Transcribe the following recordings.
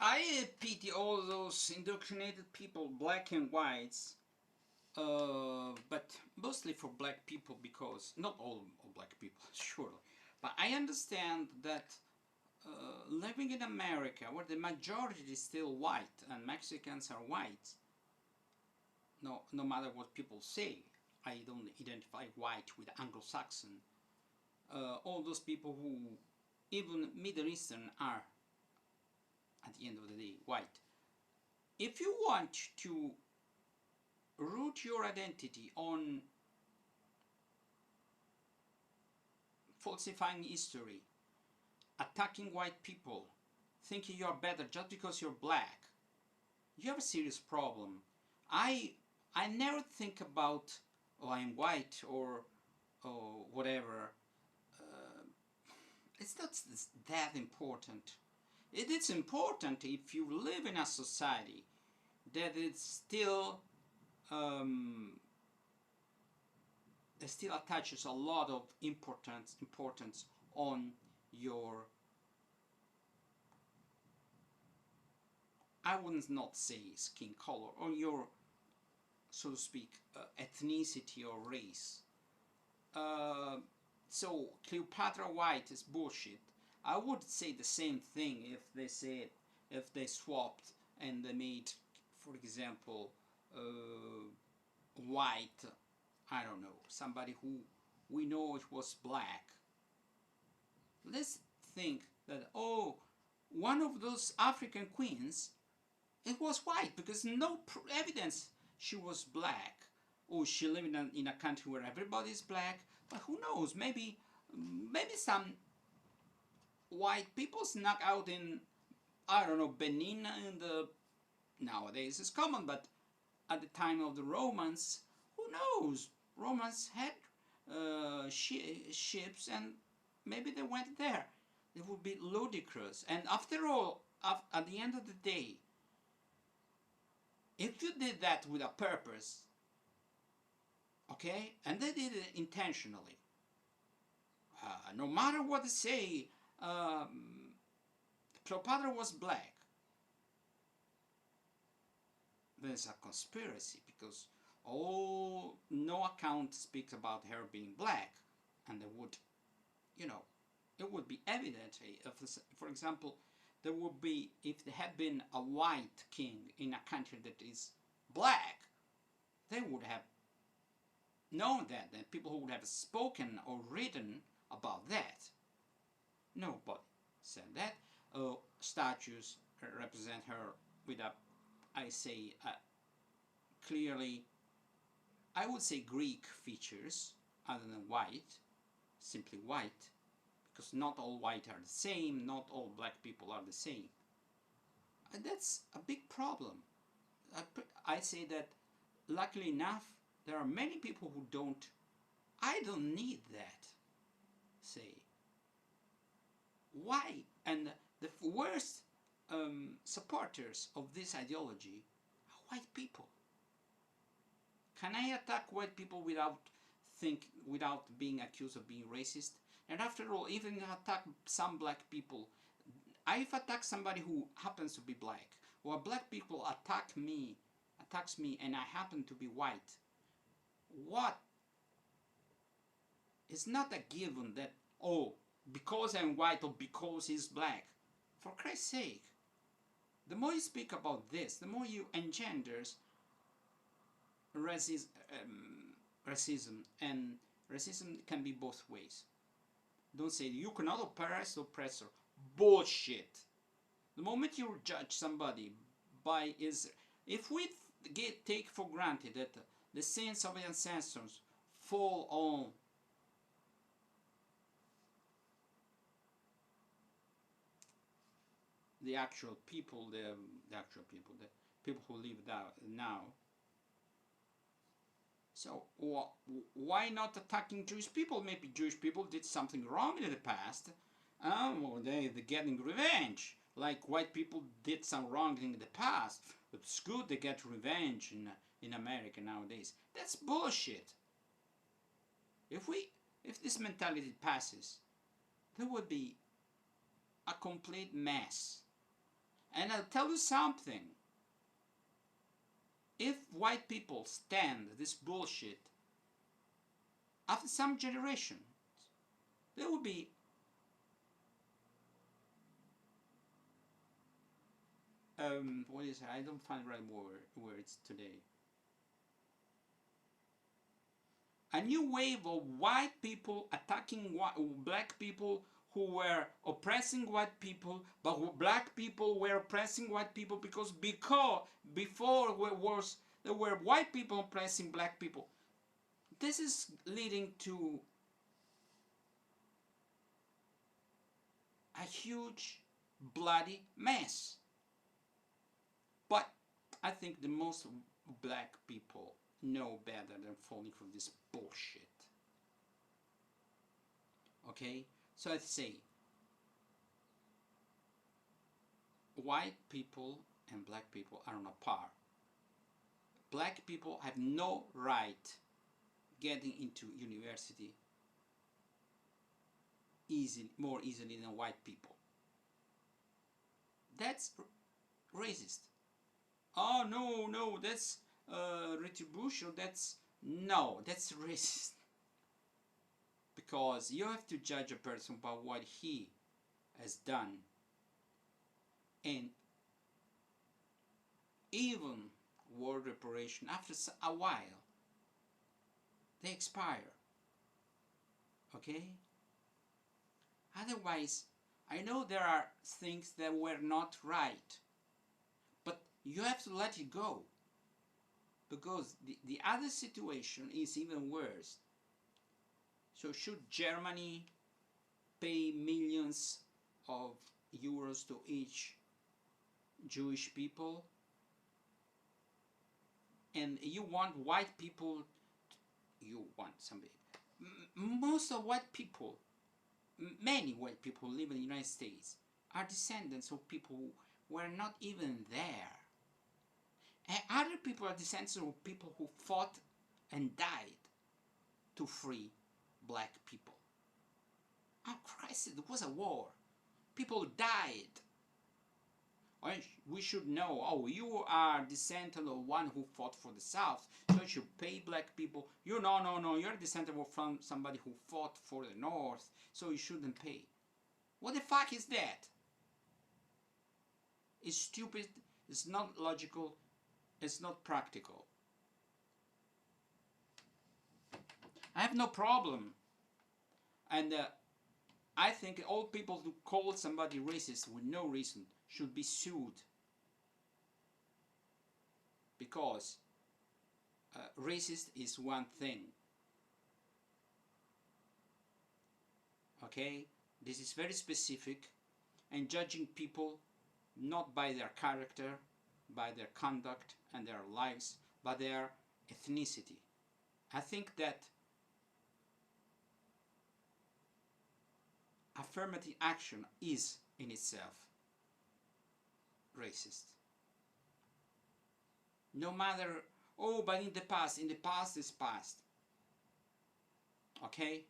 I pity all those indoctrinated people, black and whites, but mostly for black people, because not all black people, surely. But I understand that living in America, where the majority is still white and Mexicans are white, no matter what people say, I don't identify white with Anglo-Saxon. All those people who, even Middle Eastern, are at the end of the day white. If you want to root your identity on falsifying history, attacking white people, thinking you're better just because you're black, you have a serious problem. I I never think about, oh, I'm white, or whatever. Uh, it's not that important. It is important if you live in a society that it um, still attaches a lot of importance on your, I would not say skin color, on your, so to speak, ethnicity or race. Uh, so Cleopatra White is bullshit. I would say the same thing if they swapped and they made, for example, white, I don't know, somebody who we know it was black. Let's think that, oh, one of those African queens, it was white, because no evidence she was black. Or she lived in a country where everybody is black. But who knows? Maybe some white people snuck out in, I don't know, Benin. In the nowadays it's common, but at the time of the Romans, who knows? Romans had ships, and maybe they went there. It would be ludicrous. And after all, at the end of the day, if you did that with a purpose, okay, and they did it intentionally, no matter what they say, Cleopatra was black, there's a conspiracy, because no account speaks about her being black, and they would, you know, it would be evident if, for example, there would be, if there had been a white king in a country that is black, they would have known that, and people who would have spoken or written about that. Nobody said that. Statues represent her with a, I say, clearly, I would say Greek features, other than white, simply white, because not all white are the same, not all black people are the same. And that's a big problem. I say that, luckily enough, there are many people who don't, I don't need that, say. Why? And the worst supporters of this ideology are white people. Can I attack white people without being accused of being racist? And after all, even if I attack some black people, if I attack somebody who happens to be black, or black people attacks me, and I happen to be white, what? It's not a given that, oh, because I'm white or because he's black. For Christ's sake, the more you speak about this, the more you engenders racism, and racism can be both ways. Don't say you cannot oppress the oppressor. Bullshit. The moment you judge somebody by his, if we take for granted that the sins of ancestors fall on the actual people, the people who live now. So why not attacking Jewish people? Maybe Jewish people did something wrong in the past. Well, they're getting revenge. Like white people did some wrong in the past. It's good they get revenge in America nowadays. That's bullshit. If this mentality passes, there would be a complete mess. And I'll tell you something. If white people stand this bullshit, after some generation, there will be what is it? I don't find the right words today. A new wave of white people attacking black people who were oppressing white people, but black people were oppressing white people because before there were white people oppressing black people. This is leading to a huge bloody mess. But I think the most black people know better than falling for this bullshit. Okay? So let's say white people and black people are on a par. Black people have no right getting into university more easily than white people. That's racist. Oh no, that's retribution. That's racist. Because you have to judge a person by what he has done, and even war reparation after a while they expire. Okay? Otherwise, I know there are things that were not right, but you have to let it go, because the other situation is even worse. So should Germany pay millions of euros to each Jewish people? And you want white people, you want somebody. Most of white people, many white people who live in the United States are descendants of people who were not even there. And other people are descendants of people who fought and died to free black people. Oh Christ, it was a war. People died. We should know, oh, you are descendant of one who fought for the South, so you should pay black people. No, you're descendant from somebody who fought for the North, so you shouldn't pay. What the fuck is that? It's stupid, it's not logical, it's not practical. I have no problem. And I think all people who call somebody racist with no reason should be sued, because racist is one thing. Okay, this is very specific, and judging people not by their character, by their conduct and their lives, but their ethnicity. I think that affirmative action is in itself racist. No matter, oh, but in the past is past. Okay?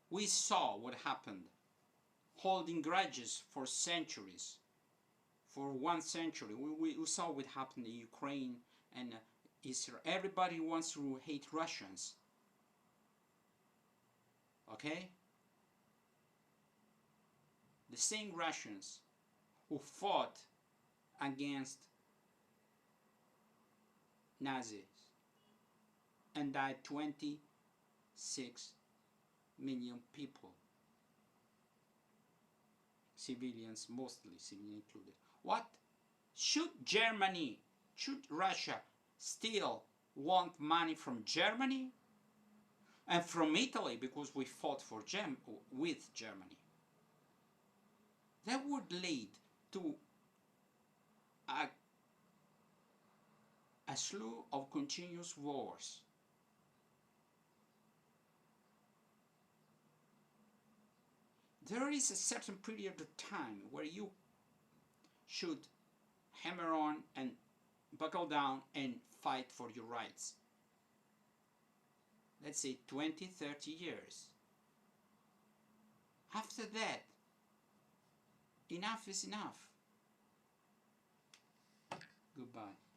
We saw what happened, holding grudges for centuries, for 1 century. We saw what happened in Ukraine and Israel. Everybody wants to hate Russians. Okay? The same Russians who fought against Nazis and died 26 million people. Civilians, mostly civilian included. What? Should Russia still want money from Germany and from Italy, because we fought with Germany? That would lead to a slew of continuous wars. There is a certain period of time where you should hammer on and buckle down and fight for your rights. Let's say 20, 30 years. After that, enough is enough. Goodbye.